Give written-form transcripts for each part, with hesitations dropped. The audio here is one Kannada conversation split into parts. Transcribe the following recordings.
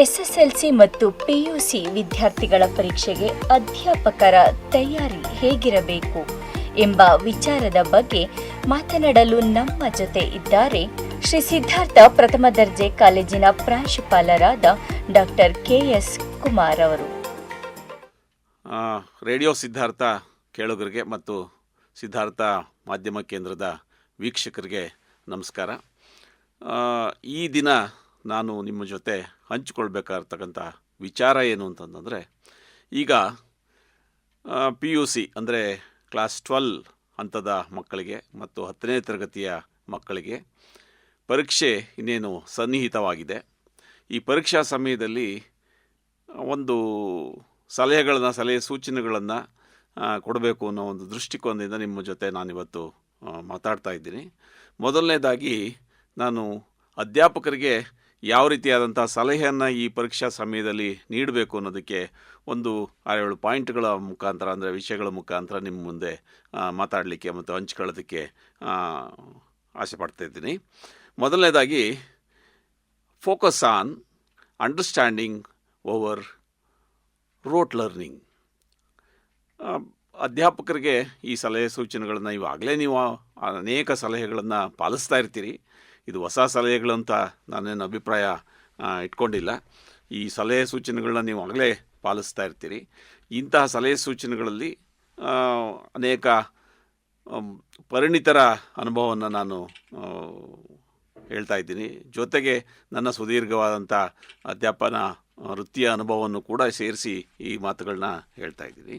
ಎಸ್ಎಸ್ಎಲ್ಸಿ ಮತ್ತು ಪಿಯುಸಿ ವಿದ್ಯಾರ್ಥಿಗಳ ಪರೀಕ್ಷೆಗೆ ಅಧ್ಯಾಪಕರ ತಯಾರಿ ಹೇಗಿರಬೇಕು ಎಂಬ ವಿಚಾರದ ಬಗ್ಗೆ ಮಾತನಾಡಲು ನಮ್ಮ ಜೊತೆ ಇದ್ದಾರೆ ಶ್ರೀ ಸಿದ್ಧಾರ್ಥ ಪ್ರಥಮ ದರ್ಜೆ ಕಾಲೇಜಿನ ಪ್ರಾಂಶುಪಾಲರಾದ ಡಾಕ್ಟರ್ ಕೆಎಸ್ ಕುಮಾರ್ ಅವರು. ರೇಡಿಯೋ ಸಿದ್ಧಾರ್ಥ ಕೇಳುಗರಿಗೆ ಮತ್ತು ಸಿದ್ಧಾರ್ಥ ಮಾಧ್ಯಮ ಕೇಂದ್ರದ ವೀಕ್ಷಕರಿಗೆ ನಮಸ್ಕಾರ. ಈ ದಿನ ನಾನು ನಿಮ್ಮ ಜೊತೆ ಹಂಚಿಕೊಳ್ಬೇಕಾಗಿರ್ತಕ್ಕಂಥ ವಿಚಾರ ಏನು ಅಂತಂದರೆ, ಈಗ ಪಿ ಯು ಸಿ ಅಂದರೆ ಕ್ಲಾಸ್ 12 ಹಂತದ ಮಕ್ಕಳಿಗೆ ಮತ್ತು 10ನೇ ತರಗತಿಯ ಮಕ್ಕಳಿಗೆ ಪರೀಕ್ಷೆ ಇನ್ನೇನು ಸನ್ನಿಹಿತವಾಗಿದೆ. ಈ ಪರೀಕ್ಷಾ ಸಮಯದಲ್ಲಿ ಒಂದು ಸಲಹೆ ಸೂಚನೆಗಳನ್ನು ಕೊಡಬೇಕು ಅನ್ನೋ ಒಂದು ದೃಷ್ಟಿಕೋನದಿಂದ ನಿಮ್ಮ ಜೊತೆ ನಾನಿವತ್ತು ಮಾತಾಡ್ತಾ ಇದ್ದೀನಿ. ಮೊದಲನೇದಾಗಿ ನಾನು ಅಧ್ಯಾಪಕರಿಗೆ ಯಾವ ರೀತಿಯಾದಂಥ ಸಲಹೆಯನ್ನು ಈ ಪರೀಕ್ಷಾ ಸಮಯದಲ್ಲಿ ನೀಡಬೇಕು ಅನ್ನೋದಕ್ಕೆ ಒಂದು 6-7 ಪಾಯಿಂಟ್ಗಳ ಮುಖಾಂತರ, ಅಂದರೆ ವಿಷಯಗಳ ಮುಖಾಂತರ ನಿಮ್ಮ ಮುಂದೆ ಮಾತಾಡಲಿಕ್ಕೆ ಮತ್ತು ಹಂಚ್ಕೊಳ್ಳೋದಕ್ಕೆ ಆಸೆ ಪಡ್ತಾ ಇದ್ದೀನಿ. ಮೊದಲನೇದಾಗಿ focus on understanding over rote learning. ಅಧ್ಯಾಪಕರಿಗೆ ಈ ಸಲಹೆ ಸೂಚನೆಗಳನ್ನು ಇವಾಗಲೇ ನೀವು ಅನೇಕ ಸಲಹೆಗಳನ್ನು ಪಾಲಿಸ್ತಾ ಇರ್ತೀರಿ. ಇದು ಹೊಸ ಸಲಹೆಗಳು ಅಂತ ನಾನೇನು ಅಭಿಪ್ರಾಯ ಇಟ್ಕೊಂಡಿಲ್ಲ. ಈ ಸಲಹೆ ಸೂಚನೆಗಳನ್ನ ನೀವು ಆಗಲೇ ಪಾಲಿಸ್ತಾ ಇರ್ತೀರಿ. ಇಂತಹ ಸಲಹೆ ಸೂಚನೆಗಳಲ್ಲಿ ಅನೇಕ ಪರಿಣಿತರ ಅನುಭವವನ್ನು ನಾನು ಹೇಳ್ತಾ ಇದ್ದೀನಿ. ಜೊತೆಗೆ ನನ್ನ ಸುದೀರ್ಘವಾದಂಥ ಅಧ್ಯಾಪನ ವೃತ್ತಿಯ ಅನುಭವವನ್ನು ಕೂಡ ಸೇರಿಸಿ ಈ ಮಾತುಗಳನ್ನ ಹೇಳ್ತಾ ಇದ್ದೀನಿ.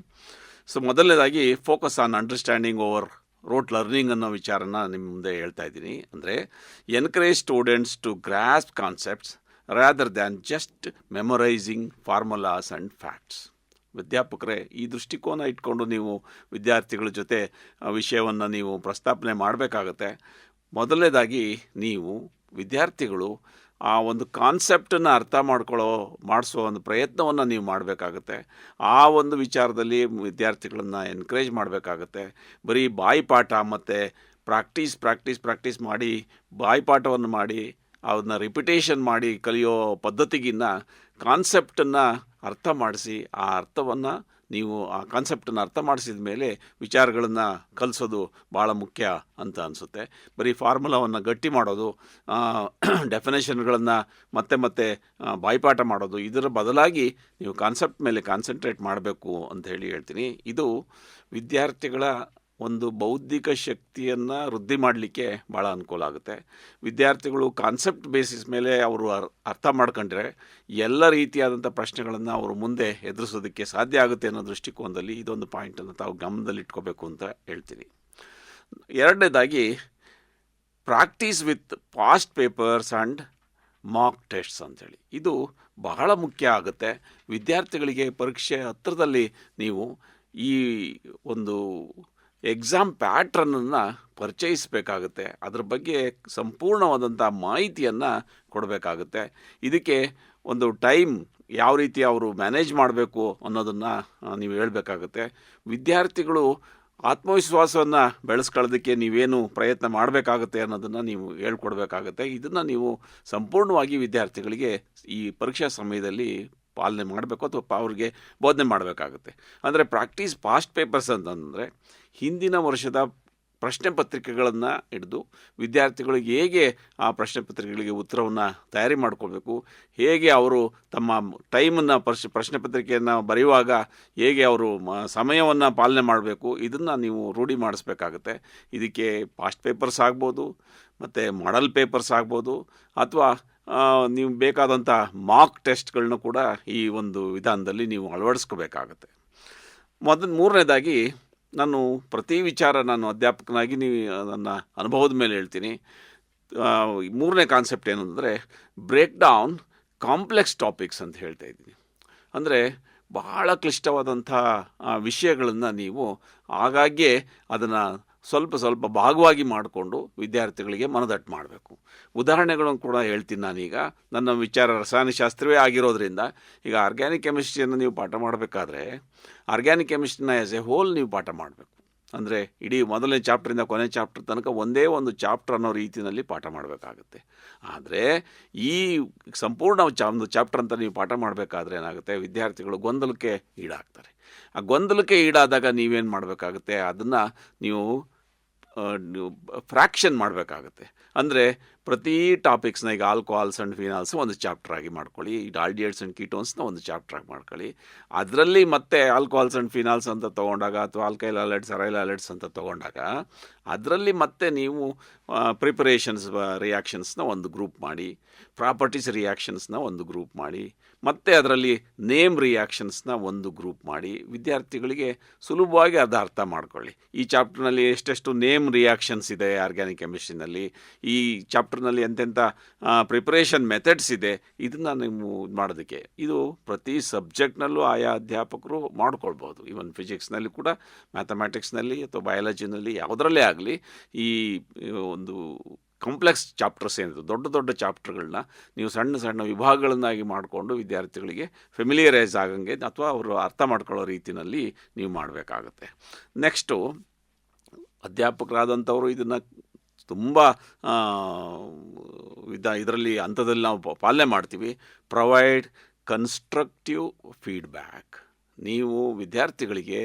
ಸೊ ಮೊದಲನೇದಾಗಿ focus on understanding over rote learning ಅನ್ನೋ ವಿಚಾರನ ನಿಮ್ಮ ಮುಂದೆ ಹೇಳ್ತಾ ಇದ್ದೀನಿ. ಅಂದರೆ encourage students to grasp concepts rather than just memorising formulas and facts. ಅಧ್ಯಾಪಕರೇ, ಈ ದೃಷ್ಟಿಕೋನ ಇಟ್ಕೊಂಡು ನೀವು ವಿದ್ಯಾರ್ಥಿಗಳ ಜೊತೆ ವಿಷಯವನ್ನು ನೀವು ಪ್ರಸ್ತಾಪನೆ ಮಾಡಬೇಕಾಗತ್ತೆ. ಮೊದಲನೇದಾಗಿ ನೀವು ವಿದ್ಯಾರ್ಥಿಗಳು ಆ ಒಂದು ಕಾನ್ಸೆಪ್ಟನ್ನು ಅರ್ಥ ಮಾಡಿಸೋ ಒಂದು ಪ್ರಯತ್ನವನ್ನು ನೀವು ಮಾಡಬೇಕಾಗತ್ತೆ. ಆ ಒಂದು ವಿಚಾರದಲ್ಲಿ ವಿದ್ಯಾರ್ಥಿಗಳನ್ನು ಎನ್ಕರೇಜ್ ಮಾಡಬೇಕಾಗತ್ತೆ. ಬರೀ ಬಾಯಿಪಾಠ ಮತ್ತು ಪ್ರಾಕ್ಟೀಸ್ ಮಾಡಿ ಬಾಯಿಪಾಠವನ್ನು ಮಾಡಿ ಅದನ್ನ ರಿಪಿಟೇಷನ್ ಮಾಡಿ ಕಲಿಯೋ ಪದ್ಧತಿಗಿನ್ನ ಕಾನ್ಸೆಪ್ಟನ್ನು ಅರ್ಥ ಮಾಡಿಸಿ, ಆ ಕಾನ್ಸೆಪ್ಟನ್ನು ಅರ್ಥ ಮಾಡಿಸಿದ ಮೇಲೆ ವಿಚಾರಗಳನ್ನು ಕಲಿಸೋದು ಭಾಳ ಮುಖ್ಯ ಅಂತ ಅನಿಸುತ್ತೆ. ಬರೀ ಫಾರ್ಮುಲಾವನ್ನು ಗಟ್ಟಿ ಮಾಡೋದು, ಡೆಫಿನೇಷನ್ಗಳನ್ನು ಮತ್ತೆ ಬಾಯಿಪಾಠ ಮಾಡೋದು, ಇದರ ಬದಲಾಗಿ ನೀವು ಕಾನ್ಸೆಪ್ಟ್ ಮೇಲೆ ಕಾನ್ಸಂಟ್ರೇಟ್ ಮಾಡಬೇಕು ಅಂತ ಹೇಳ್ತೀನಿ. ಇದು ವಿದ್ಯಾರ್ಥಿಗಳ ಒಂದು ಬೌದ್ಧಿಕ ಶಕ್ತಿಯನ್ನು ವೃದ್ಧಿ ಮಾಡಲಿಕ್ಕೆ ಭಾಳ ಅನುಕೂಲ ಆಗುತ್ತೆ. ವಿದ್ಯಾರ್ಥಿಗಳು ಕಾನ್ಸೆಪ್ಟ್ ಬೇಸಿಸ್ ಮೇಲೆ ಅವರು ಅರ್ಥ ಮಾಡ್ಕೊಂಡ್ರೆ ಎಲ್ಲ ರೀತಿಯಾದಂಥ ಪ್ರಶ್ನೆಗಳನ್ನು ಅವರು ಮುಂದೆ ಎದುರಿಸೋದಕ್ಕೆ ಸಾಧ್ಯ ಆಗುತ್ತೆ ಅನ್ನೋ ದೃಷ್ಟಿಕೋನದಲ್ಲಿ ಇದೊಂದು ಪಾಯಿಂಟನ್ನು ತಾವು ಗಮನದಲ್ಲಿಟ್ಕೋಬೇಕು ಅಂತ ಹೇಳ್ತೀನಿ. ಎರಡನೇದಾಗಿ practice with past papers and mock tests ಅಂಥೇಳಿ, ಇದು ಬಹಳ ಮುಖ್ಯ ಆಗುತ್ತೆ. ವಿದ್ಯಾರ್ಥಿಗಳಿಗೆ ಪರೀಕ್ಷೆ ಹತ್ತಿರದಲ್ಲಿ ನೀವು ಈ ಒಂದು ಎಕ್ಸಾಮ್ ಪ್ಯಾಟ್ರನನ್ನು ಪರಿಚಯಿಸಬೇಕಾಗುತ್ತೆ. ಅದ್ರ ಬಗ್ಗೆ ಸಂಪೂರ್ಣವಾದಂಥ ಮಾಹಿತಿಯನ್ನು ಕೊಡಬೇಕಾಗುತ್ತೆ. ಇದಕ್ಕೆ ಒಂದು ಟೈಮ್ ಯಾವ ರೀತಿ ಅವರು ಮ್ಯಾನೇಜ್ ಮಾಡಬೇಕು ಅನ್ನೋದನ್ನು ನೀವು ಹೇಳಬೇಕಾಗುತ್ತೆ. ವಿದ್ಯಾರ್ಥಿಗಳು ಆತ್ಮವಿಶ್ವಾಸವನ್ನು ಬೆಳೆಸ್ಕೊಳ್ಳೋದಕ್ಕೆ ನೀವೇನು ಪ್ರಯತ್ನ ಮಾಡಬೇಕಾಗುತ್ತೆ ಅನ್ನೋದನ್ನು ನೀವು ಹೇಳ್ಕೊಡ್ಬೇಕಾಗತ್ತೆ. ಇದನ್ನು ನೀವು ಸಂಪೂರ್ಣವಾಗಿ ವಿದ್ಯಾರ್ಥಿಗಳಿಗೆ ಈ ಪರೀಕ್ಷಾ ಸಮಯದಲ್ಲಿ ಪಾಲನೆ ಮಾಡಬೇಕು ಅಥವಾ ಅವ್ರಿಗೆ ಬೋಧನೆ ಮಾಡಬೇಕಾಗುತ್ತೆ. ಅಂದರೆ ಪ್ರಾಕ್ಟೀಸ್ ಪಾಸ್ಟ್ ಪೇಪರ್ಸ್ ಅಂತಂದರೆ ಹಿಂದಿನ ವರ್ಷದ ಪ್ರಶ್ನೆ ಪತ್ರಿಕೆಗಳನ್ನು ಹಿಡಿದು ವಿದ್ಯಾರ್ಥಿಗಳು ಹೇಗೆ ಆ ಪ್ರಶ್ನೆ ಪತ್ರಿಕೆಗಳಿಗೆ ಉತ್ತರವನ್ನು ತಯಾರಿ ಮಾಡ್ಕೊಳ್ಬೇಕು, ಹೇಗೆ ಅವರು ತಮ್ಮ ಟೈಮನ್ನು ಪ್ರಶ್ನೆ ಪತ್ರಿಕೆಯನ್ನು ಬರೆಯುವಾಗ ಹೇಗೆ ಅವರು ಸಮಯವನ್ನು ಪಾಲನೆ ಮಾಡಬೇಕು, ಇದನ್ನು ನೀವು ರೂಢಿ ಮಾಡಿಸ್ಬೇಕಾಗತ್ತೆ. ಇದಕ್ಕೆ ಪಾಸ್ಟ್ ಪೇಪರ್ಸ್ ಆಗ್ಬೋದು, ಮತ್ತು ಮಾಡೆಲ್ ಪೇಪರ್ಸ್ ಆಗ್ಬೋದು, ಅಥವಾ ನೀವು ಬೇಕಾದಂಥ ಮಾಕ್ ಟೆಸ್ಟ್ಗಳನ್ನ ಕೂಡ ಈ ಒಂದು ವಿಧಾನದಲ್ಲಿ ನೀವು ಅಳವಡಿಸ್ಕೋಬೇಕಾಗತ್ತೆ. ಮೂರನೇದಾಗಿ ನಾನು ಪ್ರತಿ ವಿಚಾರ ನಾನು ಅಧ್ಯಾಪಕನಾಗಿ ನನ್ನ ಅನುಭವದ ಮೇಲೆ ಹೇಳ್ತೀನಿ. ಮೂರನೇ ಕಾನ್ಸೆಪ್ಟ್ ಏನು ಅಂದರೆ ಬ್ರೇಕ್ ಡೌನ್ ಕಾಂಪ್ಲೆಕ್ಸ್ ಟಾಪಿಕ್ಸ್ ಅಂತ ಹೇಳ್ತಾ ಇದ್ದೀನಿ. ಅಂದರೆ ಬಹಳ ಕ್ಲಿಷ್ಟವಾದಂಥ ವಿಷಯಗಳನ್ನು ನೀವು ಆಗಾಗ್ಗೆ ಅದನ್ನು ಸ್ವಲ್ಪ ಭಾಗವಾಗಿ ಮಾಡಿಕೊಂಡು ವಿದ್ಯಾರ್ಥಿಗಳಿಗೆ ಮನದಟ್ಟು ಮಾಡಬೇಕು. ಉದಾಹರಣೆಗಳನ್ನು ಕೂಡ ಹೇಳ್ತೀನಿ ನಾನೀಗ. ನನ್ನ ವಿಚಾರ ರಸಾಯನಶಾಸ್ತ್ರವೇ ಆಗಿರೋದ್ರಿಂದ ಈಗ ಆರ್ಗ್ಯಾನಿಕ್ ಕೆಮಿಸ್ಟ್ರಿಯನ್ನು ನೀವು ಪಾಠ ಮಾಡಬೇಕಾದ್ರೆ ಆರ್ಗ್ಯಾನಿಕ್ ಕೆಮಿಸ್ಟ್ರಿನ ಆ್ಯಸ್ ಎ ಹೋಲ್ ನೀವು ಪಾಠ ಮಾಡಬೇಕು. ಅಂದರೆ ಇಡೀ ಮೊದಲನೇ ಚಾಪ್ಟ್ರಿಂದ ಕೊನೆ ಚಾಪ್ಟರ್ ತನಕ ಒಂದೇ ಒಂದು ಚಾಪ್ಟರ್ ಅನ್ನೋ ರೀತಿಯಲ್ಲಿ ಪಾಠ ಮಾಡಬೇಕಾಗುತ್ತೆ. ಆದರೆ ಈ ಸಂಪೂರ್ಣ ಒಂದು ಚಾಪ್ಟರ್ ಅಂತ ನೀವು ಪಾಠ ಮಾಡಬೇಕಾದ್ರೆ ಏನಾಗುತ್ತೆ, ವಿದ್ಯಾರ್ಥಿಗಳು ಗೊಂದಲಕ್ಕೆ ಈಡಾಗ್ತಾರೆ. ಆ ಗೊಂದಲಕ್ಕೆ ಈಡಾದಾಗ ನೀವೇನು ಮಾಡಬೇಕಾಗುತ್ತೆ, ಅದನ್ನು ನೀವು ಫ್ರ್ಯಾಕ್ಷನ್ ಮಾಡಬೇಕಾಗುತ್ತೆ. ಅಂದರೆ ಪ್ರತಿ ಟಾಪಿಕ್ಸ್ನ, ಈಗ ಆಲ್ಕೋಹಾಲ್ಸ್ ಆ್ಯಂಡ್ ಫಿನಾಲ್ಸ್ ಒಂದು ಚಾಪ್ಟರ್ ಆಗಿ ಮಾಡ್ಕೊಳ್ಳಿ, ಈಗ ಆಲ್ಡಿಹೈಡ್ಸ್ ಆ್ಯಂಡ್ ಕೀಟೋನ್ಸ್ನ ಒಂದು ಚಾಪ್ಟರ್ ಆಗಿ ಮಾಡ್ಕೊಳ್ಳಿ. ಅದರಲ್ಲಿ ಮತ್ತೆ ಆಲ್ಕೋಹಾಲ್ಸ್ ಆ್ಯಂಡ್ ಫಿನಾಲ್ಸ್ ಅಂತ ತೊಗೊಂಡಾಗ, ಅಥವಾ ಆಲ್ಕೈಲ್ ಅಲೈಡ್ಸ್, ಅರೈಲ್ ಅಲೈಡ್ಸ್ ಅಂತ ತೊಗೊಂಡಾಗ, ಅದರಲ್ಲಿ ಮತ್ತೆ ನೀವು ಪ್ರಿಪರೇಷನ್ಸ್ ರಿಯಾಕ್ಷನ್ಸ್ನ ಒಂದು ಗ್ರೂಪ್ ಮಾಡಿ, ಪ್ರಾಪರ್ಟೀಸ್ ರಿಯಾಕ್ಷನ್ಸ್ನ ಒಂದು ಗ್ರೂಪ್ ಮಾಡಿ, ಮತ್ತು ಅದರಲ್ಲಿ ನೇಮ್ ರಿಯಾಕ್ಷನ್ಸ್ನ ಒಂದು ಗ್ರೂಪ್ ಮಾಡಿ, ವಿದ್ಯಾರ್ಥಿಗಳಿಗೆ ಸುಲಭವಾಗಿ ಅದು ಅರ್ಥ ಮಾಡ್ಕೊಳ್ಳಿ. ಈ ಚಾಪ್ಟರ್ನಲ್ಲಿ ಎಷ್ಟೆಷ್ಟು ನೇಮ್ ರಿಯಾಕ್ಷನ್ಸ್ ಇದೆ ಆರ್ಗ್ಯಾನಿಕ್ ಕೆಮಿಸ್ಟ್ರಿನಲ್ಲಿ, ಈ ಚಾಪ್ಟರ್ನಲ್ಲಿ ಎಂತೆಂಥ ಪ್ರಿಪರೇಷನ್ ಮೆಥಡ್ಸ್ ಇದೆ, ಇದನ್ನು ನೀವು ಮಾಡೋದಕ್ಕೆ ಇದು ಪ್ರತಿ ಸಬ್ಜೆಕ್ಟ್ನಲ್ಲೂ ಆಯಾ ಅಧ್ಯಾಪಕರು ಮಾಡ್ಕೊಳ್ಬೋದು. ಈವನ್ ಫಿಸಿಕ್ಸ್ನಲ್ಲಿ ಕೂಡ, ಮ್ಯಾಥಮೆಟಿಕ್ಸ್ನಲ್ಲಿ ಅಥವಾ ಬಯಾಲಜಿನಲ್ಲಿ ಯಾವುದರಲ್ಲೇ ಆಗಲಿ, ಈ ಒಂದು ಕಾಂಪ್ಲೆಕ್ಸ್ ಚಾಪ್ಟರ್ಸ್ ಏನಿದೆ, ದೊಡ್ಡ ದೊಡ್ಡ ಚಾಪ್ಟರ್ಗಳನ್ನ ನೀವು ಸಣ್ಣ ಸಣ್ಣ ವಿಭಾಗಗಳನ್ನಾಗಿ ಮಾಡಿಕೊಂಡು ವಿದ್ಯಾರ್ಥಿಗಳಿಗೆ ಫೆಮಿಲಿಯರೈಸ್ ಆಗಂಗೆ ಅಥವಾ ಅವರು ಅರ್ಥ ಮಾಡ್ಕೊಳ್ಳೋ ರೀತಿಯಲ್ಲಿ ನೀವು ಮಾಡಬೇಕಾಗುತ್ತೆ. ನೆಕ್ಸ್ಟು, ಅಧ್ಯಾಪಕರಾದಂಥವರು ಇದನ್ನು ತುಂಬ ಇದರಲ್ಲಿ ಹಂತದಲ್ಲಿ ನಾವು ಪಾಲನೆ ಮಾಡ್ತೀವಿ. Provide constructive feedback. ನೀವು ವಿದ್ಯಾರ್ಥಿಗಳಿಗೆ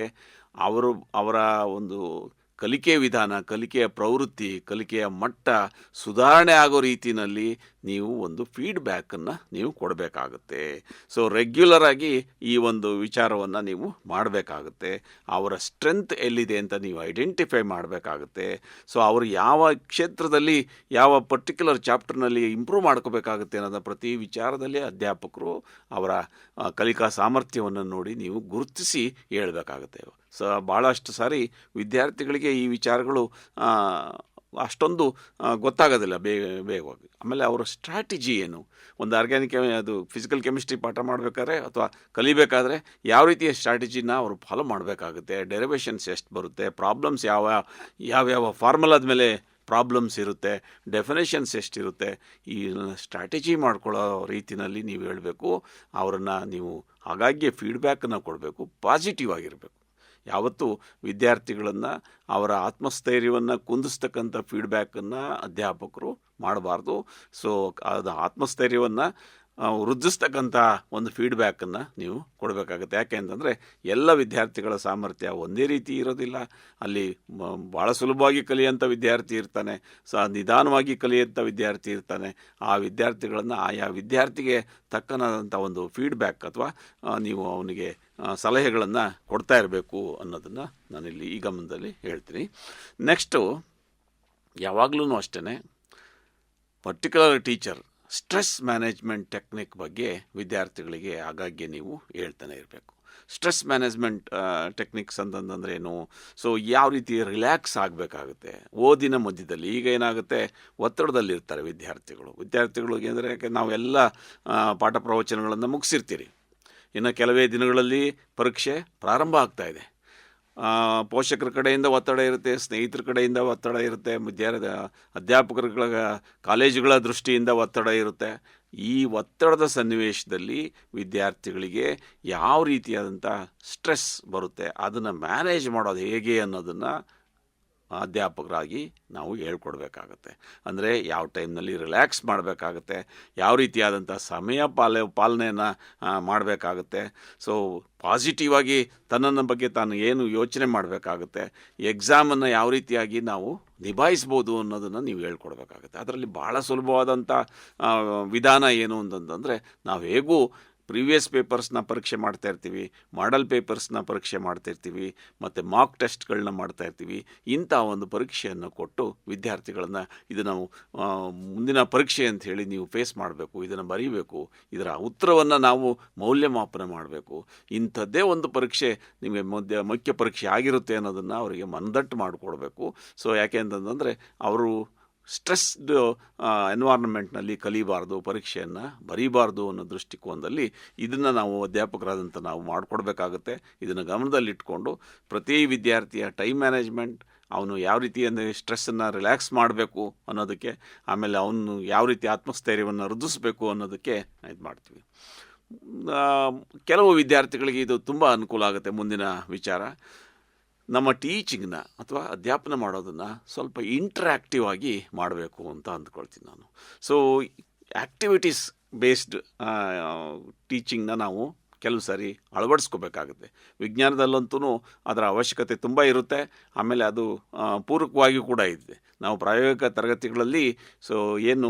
ಅವರ ಒಂದು ಕಲಿಕೆ ವಿಧಾನ, ಕಲಿಕೆಯ ಪ್ರವೃತ್ತಿ, ಕಲಿಕೆಯ ಮಟ್ಟ ಸುಧಾರಣೆ ಆಗೋ ರೀತಿಯಲ್ಲಿ ನೀವು ಒಂದು ಫೀಡ್ಬ್ಯಾಕನ್ನು ನೀವು ಕೊಡಬೇಕಾಗುತ್ತೆ. ಸೊ ರೆಗ್ಯುಲರ್ ಆಗಿ ಈ ಒಂದು ವಿಚಾರವನ್ನು ನೀವು ಮಾಡಬೇಕಾಗುತ್ತೆ. ಅವರ ಸ್ಟ್ರೆಂತ್ ಎಲ್ಲಿದೆ ಅಂತ ನೀವು ಐಡೆಂಟಿಫೈ ಮಾಡಬೇಕಾಗುತ್ತೆ. ಸೊ ಅವರು ಯಾವ ಕ್ಷೇತ್ರದಲ್ಲಿ, ಯಾವ ಪರ್ಟಿಕ್ಯುಲರ್ ಚಾಪ್ಟರ್ನಲ್ಲಿ ಇಂಪ್ರೂವ್ ಮಾಡ್ಕೋಬೇಕಾಗುತ್ತೆ ಅನ್ನೋದ ಪ್ರತಿ ವಿಚಾರದಲ್ಲಿ ಅಧ್ಯಾಪಕರು ಅವರ ಕಲಿಕಾ ಸಾಮರ್ಥ್ಯವನ್ನು ನೋಡಿ ನೀವು ಗುರುತಿಸಿ ಹೇಳಬೇಕಾಗುತ್ತೆ. ಭಾಳಷ್ಟು ಸಾರಿ ವಿದ್ಯಾರ್ಥಿಗಳಿಗೆ ಈ ವಿಚಾರಗಳು ಅಷ್ಟೊಂದು ಗೊತ್ತಾಗೋದಿಲ್ಲ ಬೇಗವಾಗಿ. ಆಮೇಲೆ ಅವರ ಸ್ಟ್ರಾಟಜಿ ಏನು, ಒಂದು ಆರ್ಗ್ಯಾನಿಕ್ ಅದು ಫಿಸಿಕಲ್ ಕೆಮಿಸ್ಟ್ರಿ ಪಾಠ ಮಾಡಬೇಕಾದ್ರೆ ಅಥವಾ ಕಲಿಬೇಕಾದ್ರೆ ಯಾವ ರೀತಿಯ ಸ್ಟ್ರಾಟಜಿನ ಅವರು ಫಾಲೋ ಮಾಡಬೇಕಾಗುತ್ತೆ, ಡೆರಿವೇಷನ್ಸ್ ಎಷ್ಟು ಬರುತ್ತೆ, ಪ್ರಾಬ್ಲಮ್ಸ್ ಯಾವ್ಯಾವ ಫಾರ್ಮುಲಾದ ಮೇಲೆ ಪ್ರಾಬ್ಲಮ್ಸ್ ಇರುತ್ತೆ, ಡೆಫಿನೇಷನ್ಸ್ ಎಷ್ಟಿರುತ್ತೆ, ಈ ಸ್ಟ್ರಾಟಜಿ ಮಾಡ್ಕೊಳ್ಳೋ ರೀತಿಯಲ್ಲಿ ನೀವು ಹೇಳಬೇಕು. ಅವರನ್ನು ನೀವು ಹಾಗಾಗಿ ಫೀಡ್ಬ್ಯಾಕನ್ನು ಕೊಡಬೇಕು, ಪಾಸಿಟಿವ್ ಆಗಿರಬೇಕು. ಯಾವತ್ತೂ ವಿದ್ಯಾರ್ಥಿಗಳನ್ನು ಅವರ ಆತ್ಮಸ್ಥೈರ್ಯವನ್ನು ಕುಂದಿಸ್ತಕ್ಕಂಥ ಫೀಡ್ಬ್ಯಾಕನ್ನು ಅಧ್ಯಾಪಕರು ಮಾಡಬಾರ್ದು. ಸೊ ಅದು ಆತ್ಮಸ್ಥೈರ್ಯವನ್ನು ವೃದ್ಧಿಸ್ತಕ್ಕಂಥ ಒಂದು ಫೀಡ್ಬ್ಯಾಕನ್ನು ನೀವು ಕೊಡಬೇಕಾಗುತ್ತೆ. ಯಾಕೆ ಅಂತಂದರೆ ಎಲ್ಲ ವಿದ್ಯಾರ್ಥಿಗಳ ಸಾಮರ್ಥ್ಯ ಒಂದೇ ರೀತಿ ಇರೋದಿಲ್ಲ. ಅಲ್ಲಿ ಭಾಳ ಸುಲಭವಾಗಿ ಕಲಿಯೋಂಥ ವಿದ್ಯಾರ್ಥಿ ಇರ್ತಾನೆ, ನಿಧಾನವಾಗಿ ಕಲಿಯೋಂಥ ವಿದ್ಯಾರ್ಥಿ ಇರ್ತಾನೆ. ಆ ವಿದ್ಯಾರ್ಥಿಗಳನ್ನು ಆಯಾ ವಿದ್ಯಾರ್ಥಿಗೆ ತಕ್ಕನಾದಂಥ ಒಂದು ಫೀಡ್ಬ್ಯಾಕ್ ಅಥವಾ ನೀವು ಅವನಿಗೆ ಸಲಹೆಗಳನ್ನು ಕೊಡ್ತಾ ಇರಬೇಕು ಅನ್ನೋದನ್ನು ನಾನಿಲ್ಲಿ ಈ ಗಮನದಲ್ಲಿ ಹೇಳ್ತೀನಿ. ನೆಕ್ಸ್ಟು, ಯಾವಾಗಲೂ ಅಷ್ಟೇ particular teacher stress management technique ಬಗ್ಗೆ ವಿದ್ಯಾರ್ಥಿಗಳಿಗೆ ಆಗಾಗ್ಗೆ ನೀವು ಹೇಳ್ತಾನೆ ಇರಬೇಕು. ಸ್ಟ್ರೆಸ್ ಮ್ಯಾನೇಜ್ಮೆಂಟ್ ಟೆಕ್ನಿಕ್ಸ್ ಅಂತಂದರೆ ಏನು? ಸೊ ಯಾವ ರೀತಿ ರಿಲ್ಯಾಕ್ಸ್ ಆಗಬೇಕಾಗುತ್ತೆ ಓದಿನ ಮಧ್ಯದಲ್ಲಿ. ಈಗ ಏನಾಗುತ್ತೆ, ಒತ್ತಡದಲ್ಲಿರ್ತಾರೆ ವಿದ್ಯಾರ್ಥಿಗಳಿಗೆ. ಅಂದರೆ ನಾವೆಲ್ಲ ಪಾಠ ಪ್ರವಚನಗಳನ್ನು ಮುಗಿಸಿರ್ತೀರಿ, ಇನ್ನು ಕೆಲವೇ ದಿನಗಳಲ್ಲಿ ಪರೀಕ್ಷೆ ಪ್ರಾರಂಭ ಆಗ್ತಾಯಿದೆ. ಪೋಷಕರ ಕಡೆಯಿಂದ ಒತ್ತಡ ಇರುತ್ತೆ, ಸ್ನೇಹಿತರ ಕಡೆಯಿಂದ ಒತ್ತಡ ಇರುತ್ತೆ, ಅಧ್ಯಾಪಕರುಗಳ ಕಾಲೇಜುಗಳ ದೃಷ್ಟಿಯಿಂದ ಒತ್ತಡ ಇರುತ್ತೆ. ಈ ಒತ್ತಡದ ಸನ್ನಿವೇಶದಲ್ಲಿ ವಿದ್ಯಾರ್ಥಿಗಳಿಗೆ ಯಾವ ರೀತಿಯಾದಂಥ ಸ್ಟ್ರೆಸ್ ಬರುತ್ತೆ, ಅದನ್ನು ಮ್ಯಾನೇಜ್ ಮಾಡೋದು ಹೇಗೆ ಅನ್ನೋದನ್ನು ಅಧ್ಯಾಪಕರಾಗಿ ನಾವು ಹೇಳ್ಕೊಡ್ಬೇಕಾಗತ್ತೆ. ಅಂದರೆ ಯಾವ ಟೈಮ್ನಲ್ಲಿ ರಿಲ್ಯಾಕ್ಸ್ ಮಾಡಬೇಕಾಗತ್ತೆ, ಯಾವ ರೀತಿಯಾದಂಥ ಸಮಯ ಪಾಲನೆಯನ್ನು ಮಾಡಬೇಕಾಗುತ್ತೆ. ಸೊ ಪಾಸಿಟಿವ್ ಆಗಿ ತನ್ನನ್ನು ಬಗ್ಗೆ ತಾನು ಏನು ಯೋಚನೆ ಮಾಡಬೇಕಾಗುತ್ತೆ, ಎಕ್ಸಾಮನ್ನು ಯಾವ ರೀತಿಯಾಗಿ ನಾವು ನಿಭಾಯಿಸ್ಬೋದು ಅನ್ನೋದನ್ನು ನೀವು ಹೇಳ್ಕೊಡ್ಬೇಕಾಗುತ್ತೆ. ಅದರಲ್ಲಿ ಭಾಳ ಸುಲಭವಾದಂಥ ವಿಧಾನ ಏನು ಅಂತಂದರೆ, ನಾವು ಹೇಗೂ ಪ್ರೀವಿಯಸ್ ಪೇಪರ್ಸ್ನ ಪರೀಕ್ಷೆ ಮಾಡ್ತಾಯಿರ್ತೀವಿ, ಮಾಡೆಲ್ ಪೇಪರ್ಸ್ನ ಪರೀಕ್ಷೆ ಮಾಡ್ತಾಯಿರ್ತೀವಿ, ಮತ್ತು ಮಾಕ್ ಟೆಸ್ಟ್ಗಳನ್ನ ಮಾಡ್ತಾಯಿರ್ತೀವಿ. ಇಂಥ ಒಂದು ಪರೀಕ್ಷೆಯನ್ನು ಕೊಟ್ಟು ವಿದ್ಯಾರ್ಥಿಗಳನ್ನು ಇದು ನಾವು ಮುಂದಿನ ಪರೀಕ್ಷೆ ಅಂತ ಹೇಳಿ ನೀವು ಫೇಸ್ ಮಾಡಬೇಕು, ಇದನ್ನು ಬರೀಬೇಕು, ಇದರ ಉತ್ತರವನ್ನು ನಾವು ಮೌಲ್ಯಮಾಪನ ಮಾಡಬೇಕು. ಇಂಥದ್ದೇ ಒಂದು ಪರೀಕ್ಷೆ ನಿಮಗೆ ಮುಖ್ಯ ಪರೀಕ್ಷೆ ಆಗಿರುತ್ತೆ ಅನ್ನೋದನ್ನು ಅವರಿಗೆ ಮನದಟ್ಟು ಮಾಡಿಕೊಡ್ಬೇಕು. ಸೊ ಯಾಕೆ ಅಂತಂದರೆ ಅವರು ಸ್ಟ್ರೆಸ್ಡ್ ಎನ್ವೈರ್ನ್ಮೆಂಟ್ನಲ್ಲಿ ಕಲಿಬಾರ್ದು, ಪರೀಕ್ಷೆಯನ್ನು ಬರೀಬಾರ್ದು ಅನ್ನೋ ದೃಷ್ಟಿಕೋನದಲ್ಲಿ ಇದನ್ನು ನಾವು ಅಧ್ಯಾಪಕರಾದಂಥ ನಾವು ಮಾಡಿಕೊಡ್ಬೇಕಾಗುತ್ತೆ. ಇದನ್ನು ಗಮನದಲ್ಲಿಟ್ಕೊಂಡು ಪ್ರತಿ ವಿದ್ಯಾರ್ಥಿಯ ಟೈಮ್ ಮ್ಯಾನೇಜ್ಮೆಂಟ್, ಅವನು ಯಾವ ರೀತಿ ಅಂದರೆ ಸ್ಟ್ರೆಸ್ಸನ್ನು ರಿಲ್ಯಾಕ್ಸ್ ಮಾಡಬೇಕು ಅನ್ನೋದಕ್ಕೆ, ಆಮೇಲೆ ಅವನು ಯಾವ ರೀತಿ ಆತ್ಮಸ್ಥೈರ್ಯವನ್ನು ವೃದ್ಧಿಸಬೇಕು ಅನ್ನೋದಕ್ಕೆ ಇದು ಮಾಡ್ತೀವಿ. ಕೆಲವು ವಿದ್ಯಾರ್ಥಿಗಳಿಗೆ ಇದು ತುಂಬ ಅನುಕೂಲ ಆಗುತ್ತೆ. ಮುಂದಿನ ವಿಚಾರ, ನಮ್ಮ ಟೀಚಿಂಗ್ನ ಅಥವಾ ಅಧ್ಯಾಪನ ಮಾಡೋದನ್ನು ಸ್ವಲ್ಪ ಇಂಟ್ರ್ಯಾಕ್ಟಿವ್ ಆಗಿ ಮಾಡಬೇಕು ಅಂತ ಅಂದ್ಕೊಳ್ತೀನಿ ನಾನು. ಸೊ ಆ್ಯಕ್ಟಿವಿಟೀಸ್ ಬೇಸ್ಡ್ ಟೀಚಿಂಗ್ನ ನಾವು ಕೆಲವು ಸಾರಿ ಅಳವಡಿಸ್ಕೋಬೇಕಾಗುತ್ತೆ. ವಿಜ್ಞಾನದಲ್ಲಂತೂ ಅದರ ಅವಶ್ಯಕತೆ ತುಂಬ ಇರುತ್ತೆ. ಆಮೇಲೆ ಅದು ಪೂರಕವಾಗಿಯೂ ಕೂಡ ಇದೆ. ನಾವು ಪ್ರಾಯೋಗಿಕ ತರಗತಿಗಳಲ್ಲಿ ಏನು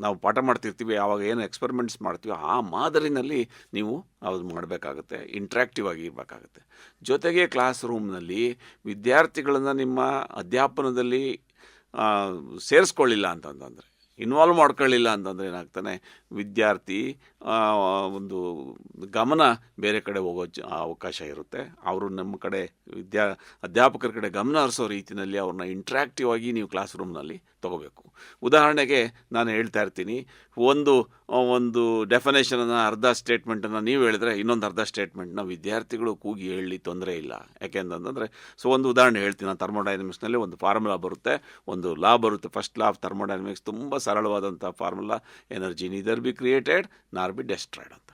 ನಾವು ಪಾಠ ಮಾಡ್ತಿರ್ತೀವಿ, ಆವಾಗ ಏನು ಎಕ್ಸ್ಪೆರಿಮೆಂಟ್ಸ್ ಮಾಡ್ತೀವಿ, ಆ ಮಾದರಿನಲ್ಲಿ ನೀವು ಅದು ಮಾಡಬೇಕಾಗುತ್ತೆ, ಇಂಟ್ರ್ಯಾಕ್ಟಿವ್ ಆಗಿ ಇರಬೇಕಾಗುತ್ತೆ. ಜೊತೆಗೆ ಕ್ಲಾಸ್ ರೂಮ್ನಲ್ಲಿ ವಿದ್ಯಾರ್ಥಿಗಳನ್ನು ನಿಮ್ಮ ಅಧ್ಯಾಪನದಲ್ಲಿ ಸೇರಿಸ್ಕೊಳ್ಳಿಲ್ಲ ಅಂತಂದರೆ, ಇನ್ವಾಲ್ವ್ ಮಾಡ್ಕೊಳ್ಳಿಲ್ಲ ಅಂತಂದರೆ ಏನಾಗ್ತಾನೆ, ವಿದ್ಯಾರ್ಥಿ ಒಂದು ಗಮನ ಬೇರೆ ಕಡೆ ಹೋಗೋ ಅವಕಾಶ ಇರುತ್ತೆ. ಅವರು ನಮ್ಮ ಕಡೆ ಅಧ್ಯಾಪಕರ ಕಡೆ ಗಮನ ಹರಿಸೋ ರೀತಿಯಲ್ಲಿ ಅವ್ರನ್ನ ಇಂಟ್ರ್ಯಾಕ್ಟಿವ್ ಆಗಿ ನೀವು ಕ್ಲಾಸ್ ರೂಮ್ನಲ್ಲಿ ತೊಗೋಬೇಕು. ಉದಾಹರಣೆಗೆ ನಾನು ಹೇಳ್ತಾ ಇರ್ತೀನಿ, ಒಂದು ಡೆಫಿನೇಷನನ್ನು ಅರ್ಧ ಸ್ಟೇಟ್ಮೆಂಟನ್ನು ನೀವು ಹೇಳಿದ್ರೆ ಇನ್ನೊಂದು ಅರ್ಧ ಸ್ಟೇಟ್ಮೆಂಟ್ನ ವಿದ್ಯಾರ್ಥಿಗಳು ಕೂಗಿ ಹೇಳಿ ತೊಂದರೆ ಇಲ್ಲ. ಯಾಕೆಂತಂದರೆ ಒಂದು ಉದಾಹರಣೆ ಹೇಳ್ತೀನಿ. ನಾನು ಥರ್ಮೋಡೈನಮಿಕ್ಸ್ನಲ್ಲಿ ಒಂದು ಫಾರ್ಮುಲಾ ಬರುತ್ತೆ, ಒಂದು ಲಾ ಬರುತ್ತೆ. ಫಸ್ಟ್ ಲಾ ಆಫ್ ಥರ್ಮೋಡೈನಮಿಕ್ಸ್ ತುಂಬ ಸರಳವಾದಂಥ formula, energy neither be created nor be destroyed ಅಂತ.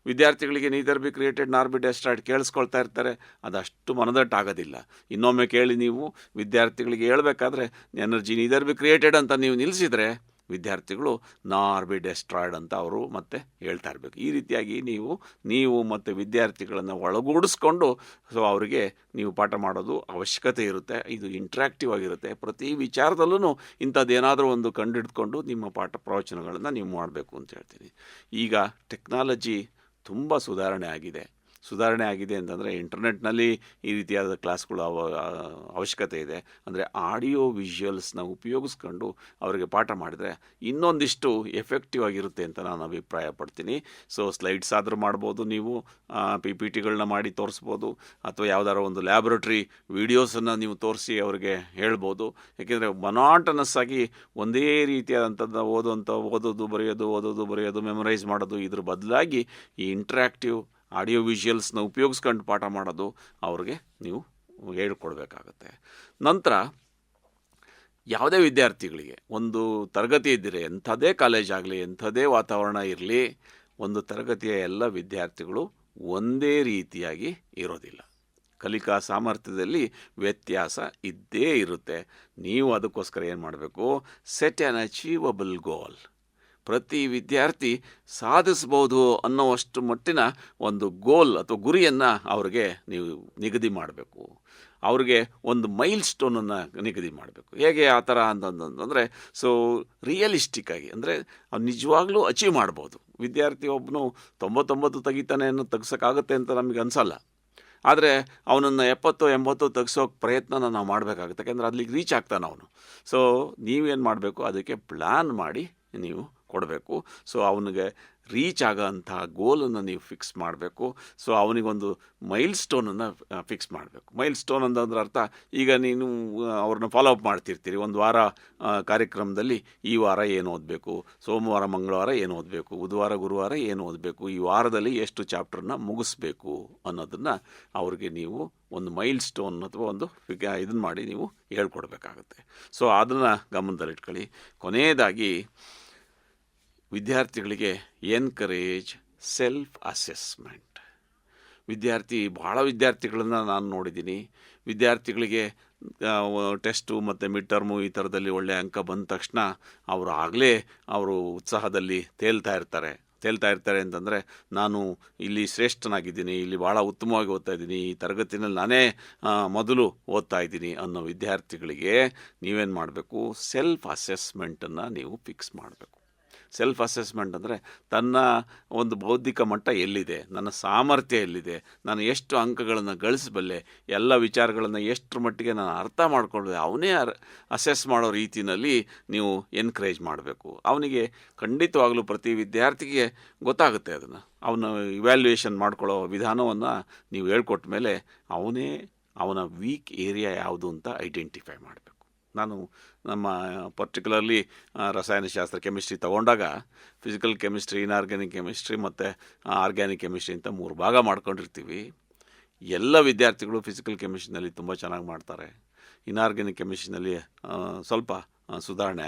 ವಿದ್ಯಾರ್ಥಿಗಳಿಗೆ neither be created nor be destroyed ಕೇಳಿಸ್ಕೊಳ್ತಾ ಇರ್ತಾರೆ, ಅದಷ್ಟು ಮನದಟ್ಟಾಗೋದಿಲ್ಲ. ಇನ್ನೊಮ್ಮೆ ಕೇಳಿ ನೀವು ವಿದ್ಯಾರ್ಥಿಗಳಿಗೆ ಹೇಳಬೇಕಾದ್ರೆ ಎನರ್ಜಿ ನೀದರ್ ಬಿ ಕ್ರಿಯೇಟೆಡ್ ಅಂತ ನೀವು ನಿಲ್ಲಿಸಿದರೆ ವಿದ್ಯಾರ್ಥಿಗಳು ನಾರ್ ಬಿ ಡೆಸ್ಟ್ರಾಯ್ಡ್ ಅಂತ ಅವರು ಮತ್ತೆ ಹೇಳ್ತಾ ಇರಬೇಕು. ಈ ರೀತಿಯಾಗಿ ನೀವು ಮತ್ತು ವಿದ್ಯಾರ್ಥಿಗಳನ್ನು ಒಳಗೂಡಿಸ್ಕೊಂಡು ಅವರಿಗೆ ನೀವು ಪಾಠ ಮಾಡೋದು ಅವಶ್ಯಕತೆ ಇರುತ್ತೆ. ಇದು ಇಂಟ್ರ್ಯಾಕ್ಟಿವ್ ಆಗಿರುತ್ತೆ. ಪ್ರತಿ ವಿಚಾರದಲ್ಲೂ ಇಂಥದ್ದೇನಾದರೂ ಒಂದು ಕಂಡುಹಿಡ್ಕೊಂಡು ನಿಮ್ಮ ಪಾಠ ಪ್ರವಚನಗಳನ್ನು ನೀವು ಮಾಡಬೇಕು ಅಂತ ಹೇಳ್ತೀನಿ. ಈಗ ಟೆಕ್ನಾಲಜಿ ತುಂಬ ಸುಧಾರಣೆ ಆಗಿದೆ ಅಂತಂದರೆ ಇಂಟರ್ನೆಟ್ನಲ್ಲಿ ಈ ರೀತಿಯಾದ ಕ್ಲಾಸ್ಗಳು ಅವಶ್ಯಕತೆ ಇದೆ. ಅಂದರೆ ಆಡಿಯೋ ವಿಜುವಲ್ಸ್ನ ಉಪಯೋಗಿಸ್ಕೊಂಡು ಅವರಿಗೆ ಪಾಠ ಮಾಡಿದರೆ ಇನ್ನೊಂದಿಷ್ಟು ಎಫೆಕ್ಟಿವ್ ಆಗಿರುತ್ತೆ ಅಂತ ನಾನು ಅಭಿಪ್ರಾಯ ಪಡ್ತೀನಿ. ಸ್ಲೈಡ್ಸ್ ಆದರೂ ಮಾಡ್ಬೋದು, ನೀವು PPTಗಳನ್ನ ಮಾಡಿ ತೋರಿಸ್ಬೋದು, ಅಥವಾ ಯಾವುದಾದ್ರು ಒಂದು ಲ್ಯಾಬ್ರೇಟ್ರಿ ವಿಡಿಯೋಸನ್ನು ನೀವು ತೋರಿಸಿ ಅವರಿಗೆ ಹೇಳ್ಬೋದು. ಯಾಕೆಂದರೆ ಮೊನಾಟನಸ್ ಆಗಿ ಒಂದೇ ರೀತಿಯಾದಂಥದ್ದು ಓದೋದು ಬರೆಯೋದು ಮೆಮೊರೈಸ್ ಮಾಡೋದು, ಇದ್ರ ಬದಲಾಗಿ ಈ ಇಂಟ್ರ್ಯಾಕ್ಟಿವ್ ಆಡಿಯೋ ವಿಜುವಲ್ಸ್ನ ಉಪಯೋಗಿಸ್ಕೊಂಡು ಪಾಠ ಮಾಡೋದು ಅವ್ರಿಗೆ ನೀವು ಹೇಳ್ಕೊಡ್ಬೇಕಾಗತ್ತೆ. ನಂತರ ಯಾವುದೇ ವಿದ್ಯಾರ್ಥಿಗಳಿಗೆ ಒಂದು ತರಗತಿ ಇದ್ದರೆ, ಎಂಥದೇ ಕಾಲೇಜ್ ಆಗಲಿ, ಎಂಥದೇ ವಾತಾವರಣ ಇರಲಿ, ಒಂದು ತರಗತಿಯ ಎಲ್ಲ ವಿದ್ಯಾರ್ಥಿಗಳು ಒಂದೇ ರೀತಿಯಾಗಿ ಇರೋದಿಲ್ಲ. ಕಲಿಕಾ ಸಾಮರ್ಥ್ಯದಲ್ಲಿ ವ್ಯತ್ಯಾಸ ಇದ್ದೇ ಇರುತ್ತೆ. ನೀವು ಅದಕ್ಕೋಸ್ಕರ ಏನು ಮಾಡಬೇಕು, ಸೆಟ್ ಆ್ಯನ್ ಅಚೀವಬಲ್ ಗೋಲ್. ಪ್ರತಿ ವಿದ್ಯಾರ್ಥಿ ಸಾಧಿಸ್ಬೋದು ಅನ್ನೋವಷ್ಟು ಮಟ್ಟಿನ ಒಂದು ಗೋಲ್ ಅಥವಾ ಗುರಿಯನ್ನು ಅವ್ರಿಗೆ ನೀವು ನಿಗದಿ ಮಾಡಬೇಕು. ಅವ್ರಿಗೆ ಒಂದು ಮೈಲ್ ಸ್ಟೋನನ್ನು ನಿಗದಿ ಮಾಡಬೇಕು. ಹೇಗೆ ಆ ಥರ ಅಂತಂದರೆ ರಿಯಲಿಸ್ಟಿಕ್ ಆಗಿ, ಅಂದರೆ ಅವ್ನು ನಿಜವಾಗ್ಲೂ ಅಚೀವ್ ಮಾಡ್ಬೋದು. ವಿದ್ಯಾರ್ಥಿ ಒಬ್ಬನು 99 ತೆಗಿತಾನೆ ಅನ್ನೋ ತೆಗ್ಸೋಕ್ಕಾಗುತ್ತೆ ಅಂತ ನಮಗೆ ಅನಿಸಲ್ಲ. ಆದರೆ ಅವನನ್ನು 70-80 ತೆಗ್ಸೋಕೆ ಪ್ರಯತ್ನನ ನಾವು ಮಾಡಬೇಕಾಗುತ್ತೆ. ಯಾಕೆಂದರೆ ಅಲ್ಲಿಗೆ ರೀಚ್ ಆಗ್ತಾನೆ ಅವನು. ನೀವೇನು ಮಾಡಬೇಕು, ಅದಕ್ಕೆ ಪ್ಲ್ಯಾನ್ ಮಾಡಿ ನೀವು ಕೊಡಬೇಕು. ಅವನಿಗೆ ರೀಚ್ ಆಗೋಂಥ ಗೋಲನ್ನು ನೀವು ಫಿಕ್ಸ್ ಮಾಡಬೇಕು. ಅವನಿಗೊಂದು ಮೈಲ್ ಸ್ಟೋನನ್ನು ಫಿಕ್ಸ್ ಮಾಡಬೇಕು. ಮೈಲ್ ಸ್ಟೋನ್ ಅಂತಂದ್ರೆ ಅರ್ಥ, ಈಗ ನೀನು ಅವ್ರನ್ನ ಫಾಲೋ ಅಪ್ ಮಾಡ್ತಿರ್ತೀರಿ. ಒಂದು ವಾರ ಕಾರ್ಯಕ್ರಮದಲ್ಲಿ ಈ ವಾರ ಏನು ಓದಬೇಕು, ಸೋಮವಾರ ಮಂಗಳವಾರ ಏನು ಓದಬೇಕು, ಬುಧವಾರ ಗುರುವಾರ ಏನು ಓದಬೇಕು, ಈ ವಾರದಲ್ಲಿ ಎಷ್ಟು ಚಾಪ್ಟರ್ನ ಮುಗಿಸ್ಬೇಕು ಅನ್ನೋದನ್ನು ಅವ್ರಿಗೆ ನೀವು ಒಂದು ಮೈಲ್ ಸ್ಟೋನ್ ಅಥವಾ ಒಂದು ಇದನ್ನು ಮಾಡಿ ನೀವು ಹೇಳ್ಕೊಡ್ಬೇಕಾಗತ್ತೆ. ಅದನ್ನು ಗಮನದಲ್ಲಿಟ್ಕೊಳ್ಳಿ. ಕೊನೆಯದಾಗಿ ವಿದ್ಯಾರ್ಥಿಗಳಿಗೆ ಎನ್ಕರೇಜ್ ಸೆಲ್ಫ್ ಅಸೆಸ್ಮೆಂಟ್. ಭಾಳ ವಿದ್ಯಾರ್ಥಿಗಳನ್ನು ನಾನು ನೋಡಿದ್ದೀನಿ. ವಿದ್ಯಾರ್ಥಿಗಳಿಗೆ ಟೆಸ್ಟು ಮತ್ತು ಮಿಡ್ ಟರ್ಮು ಈ ಥರದಲ್ಲಿ ಒಳ್ಳೆಯ ಅಂಕ ಬಂದ ತಕ್ಷಣ ಅವರು ಉತ್ಸಾಹದಲ್ಲಿ ತೇಲ್ತಾ ಇರ್ತಾರೆ ಅಂತಂದರೆ, ನಾನು ಇಲ್ಲಿ ಶ್ರೇಷ್ಠನಾಗಿದ್ದೀನಿ, ಇಲ್ಲಿ ಭಾಳ ಉತ್ತಮವಾಗಿ ಓದ್ತಾ ಇದ್ದೀನಿ, ಈ ತರಗತಿನಲ್ಲಿ ನಾನೇ ಮೊದಲು ಓದ್ತಾ ಇದ್ದೀನಿ ಅನ್ನೋ ವಿದ್ಯಾರ್ಥಿಗಳಿಗೆ ನೀವೇನು ಮಾಡಬೇಕು, ಸೆಲ್ಫ್ ಅಸೆಸ್ಮೆಂಟನ್ನು ನೀವು ಫಿಕ್ಸ್ ಮಾಡಬೇಕು. ಸೆಲ್ಫ್ ಅಸೆಸ್ಮೆಂಟ್ ಅಂದರೆ ತನ್ನ ಒಂದು ಬೌದ್ಧಿಕ ಮಟ್ಟ ಎಲ್ಲಿದೆ, ನನ್ನ ಸಾಮರ್ಥ್ಯ ಎಲ್ಲಿದೆ, ನಾನು ಎಷ್ಟು ಅಂಕಗಳನ್ನು ಗಳಿಸಬಲ್ಲೆ, ಎಲ್ಲ ವಿಚಾರಗಳನ್ನು ಎಷ್ಟರ ಮಟ್ಟಿಗೆ ನಾನು ಅರ್ಥ ಮಾಡ್ಕೊಳ್ಳದೆ ಅವನೇ ಅಸೆಸ್ ಮಾಡೋ ರೀತಿಯಲ್ಲಿ ನೀವು ಎನ್ಕರೇಜ್ ಮಾಡಬೇಕು. ಅವನಿಗೆ ಖಂಡಿತವಾಗಲೂ ಪ್ರತಿ ವಿದ್ಯಾರ್ಥಿಗೆ ಗೊತ್ತಾಗುತ್ತೆ. ಅದನ್ನು ಅವನ ಇವ್ಯಾಲ್ಯೂಯೇಷನ್ ಮಾಡ್ಕೊಳ್ಳೋ ವಿಧಾನವನ್ನು ನೀವು ಹೇಳ್ಕೊಟ್ಟ ಮೇಲೆ ಅವನ ವೀಕ್ ಏರಿಯಾ ಯಾವುದು ಅಂತ ಐಡೆಂಟಿಫೈ ಮಾಡಬೇಕು. ನಾನು ನಮ್ಮ ಪರ್ಟಿಕ್ಯುಲರ್ಲಿ ರಸಾಯನಶಾಸ್ತ್ರ ಕೆಮಿಸ್ಟ್ರಿ ತಗೊಂಡಾಗ ಫಿಸಿಕಲ್ ಕೆಮಿಸ್ಟ್ರಿ, ಇನ್ಆರ್ಗ್ಯಾನಿಕ್ ಕೆಮಿಸ್ಟ್ರಿ ಮತ್ತು ಆರ್ಗ್ಯಾನಿಕ್ ಕೆಮಿಸ್ಟ್ರಿ ಅಂತ 3 ಭಾಗ ಮಾಡ್ಕೊಂಡಿರ್ತೀವಿ. ಎಲ್ಲ ವಿದ್ಯಾರ್ಥಿಗಳು ಫಿಸಿಕಲ್ ಕೆಮಿಸ್ಟ್ರಿನಲ್ಲಿ ತುಂಬ ಚೆನ್ನಾಗಿ ಮಾಡ್ತಾರೆ. ಇನ್ಆರ್ಗ್ಯಾನಿಕ್ ಕೆಮಿಸ್ಟ್ರಿನಲ್ಲಿ ಸ್ವಲ್ಪ ಸುಧಾರಣೆ,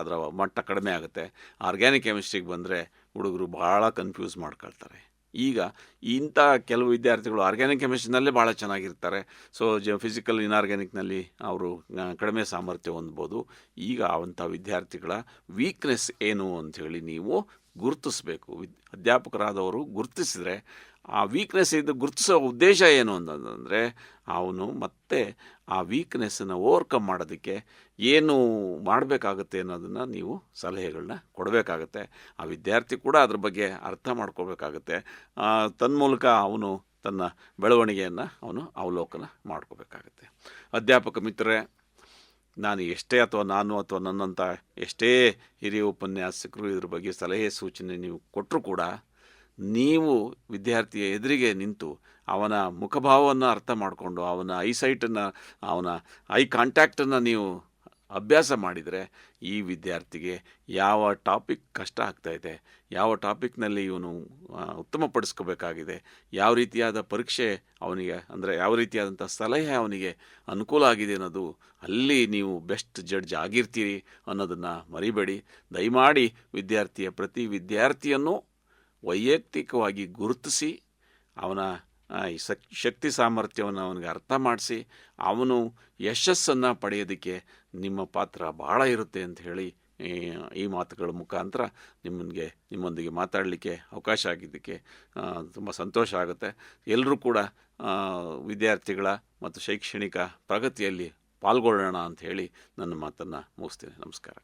ಅದರ ಮಟ್ಟ ಕಡಿಮೆ ಆಗುತ್ತೆ. ಆರ್ಗ್ಯಾನಿಕ್ ಕೆಮಿಸ್ಟ್ರಿಗೆ ಬಂದರೆ ಹುಡುಗರು ಭಾಳ ಕನ್ಫ್ಯೂಸ್ ಮಾಡ್ಕೊಳ್ತಾರೆ. ಈಗ ಇಂಥ ಕೆಲವು ವಿದ್ಯಾರ್ಥಿಗಳು ಆರ್ಗ್ಯಾನಿಕ್ ಕೆಮಿಸ್ಟ್ರಿನಲ್ಲೇ ಭಾಳ ಚೆನ್ನಾಗಿರ್ತಾರೆ. ಸೊ ಫಿಸಿಕಲ್ ಇನ್ಆರ್ಗ್ಯಾನಿಕ್ನಲ್ಲಿ ಅವರು ಕಡಿಮೆ ಸಾಮರ್ಥ್ಯ ಹೊಂದ್ಬೋದು. ಈಗ ಅಂಥ ವಿದ್ಯಾರ್ಥಿಗಳ ವೀಕ್ನೆಸ್ ಏನು ಅಂಥೇಳಿ ನೀವು ಗುರುತಿಸ್ಬೇಕು. ಅಧ್ಯಾಪಕರಾದವರು ಗುರುತಿಸಿದರೆ ಆ ವೀಕ್ನೆಸ್ ಇದು ಗುರುತಿಸೋ ಉದ್ದೇಶ ಏನು ಅಂತಂದರೆ ಅವನು ಮತ್ತೆ ಆ ವೀಕ್ನೆಸ್ಸನ್ನು ಓವರ್ಕಮ್ ಮಾಡೋದಕ್ಕೆ ಏನು ಮಾಡಬೇಕಾಗತ್ತೆ ಅನ್ನೋದನ್ನು ನೀವು ಸಲಹೆಗಳನ್ನ ಕೊಡಬೇಕಾಗತ್ತೆ. ಆ ವಿದ್ಯಾರ್ಥಿ ಕೂಡ ಅದ್ರ ಬಗ್ಗೆ ಅರ್ಥ ಮಾಡ್ಕೋಬೇಕಾಗತ್ತೆ. ತನ್ಮೂಲಕ ಅವನು ತನ್ನ ಬೆಳವಣಿಗೆಯನ್ನು ಅವನು ಅವಲೋಕನ ಮಾಡ್ಕೋಬೇಕಾಗತ್ತೆ. ಅಧ್ಯಾಪಕ ಮಿತ್ರರೇ, ನಾನು ಅಥವಾ ನನ್ನಂಥ ಎಷ್ಟೇ ಹಿರಿಯ ಉಪನ್ಯಾಸಕರು ಇದ್ರ ಬಗ್ಗೆ ಸಲಹೆ ಸೂಚನೆ ನೀವು ಕೊಟ್ಟರೂ ಕೂಡ ನೀವು ವಿದ್ಯಾರ್ಥಿಯ ಎದುರಿಗೆ ನಿಂತು ಅವನ ಮುಖಭಾವವನ್ನು ಅರ್ಥ ಮಾಡಿಕೊಂಡು ಅವನ ಐಸೈಟನ್ನು, ಅವನ ಐ ಕಾಂಟ್ಯಾಕ್ಟನ್ನು ನೀವು ಅಭ್ಯಾಸ ಮಾಡಿದರೆ ಈ ವಿದ್ಯಾರ್ಥಿಗೆ ಯಾವ ಟಾಪಿಕ್ ಕಷ್ಟ ಆಗ್ತಾಯಿದೆ, ಯಾವ ಟಾಪಿಕ್ನಲ್ಲಿ ಇವನು ಉತ್ತಮಪಡಿಸ್ಕೋಬೇಕಾಗಿದೆ, ಯಾವ ರೀತಿಯಾದ ಪರೀಕ್ಷೆ ಅವನಿಗೆ ಅಂದರೆ ಯಾವ ರೀತಿಯಾದಂಥ ಸಲಹೆ ಅವನಿಗೆ ಅನುಕೂಲ ಆಗಿದೆ ಅನ್ನೋದು ಅಲ್ಲಿ ನೀವು ಬೆಸ್ಟ್ ಜಡ್ಜ್ ಆಗಿರ್ತೀರಿ ಅನ್ನೋದನ್ನು ಮರಿಬೇಡಿ. ದಯಮಾಡಿ ಪ್ರತಿ ವಿದ್ಯಾರ್ಥಿಯನ್ನು ವೈಯಕ್ತಿಕವಾಗಿ ಗುರುತಿಸಿ ಅವನ ಶಕ್ತಿ ಸಾಮರ್ಥ್ಯವನ್ನು ಅವನಿಗೆ ಅರ್ಥ ಮಾಡಿಸಿ ಅವನು ಯಶಸ್ಸನ್ನು ಪಡೆಯೋದಕ್ಕೆ ನಿಮ್ಮ ಪಾತ್ರ ಭಾಳ ಇರುತ್ತೆ ಅಂತ ಹೇಳಿ ಈ ಮಾತುಗಳ ಮುಖಾಂತರ ನಿಮ್ಮೊಂದಿಗೆ ಮಾತಾಡಲಿಕ್ಕೆ ಅವಕಾಶ ಆಗಿದ್ದಕ್ಕೆ ತುಂಬ ಸಂತೋಷ ಆಗುತ್ತೆ. ಎಲ್ಲರೂ ಕೂಡ ವಿದ್ಯಾರ್ಥಿಗಳ ಮತ್ತು ಶೈಕ್ಷಣಿಕ ಪ್ರಗತಿಯಲ್ಲಿ ಪಾಲ್ಗೊಳ್ಳೋಣ ಅಂತ ಹೇಳಿ ನನ್ನ ಮಾತನ್ನು ಮುಗಿಸ್ತೇನೆ. ನಮಸ್ಕಾರ.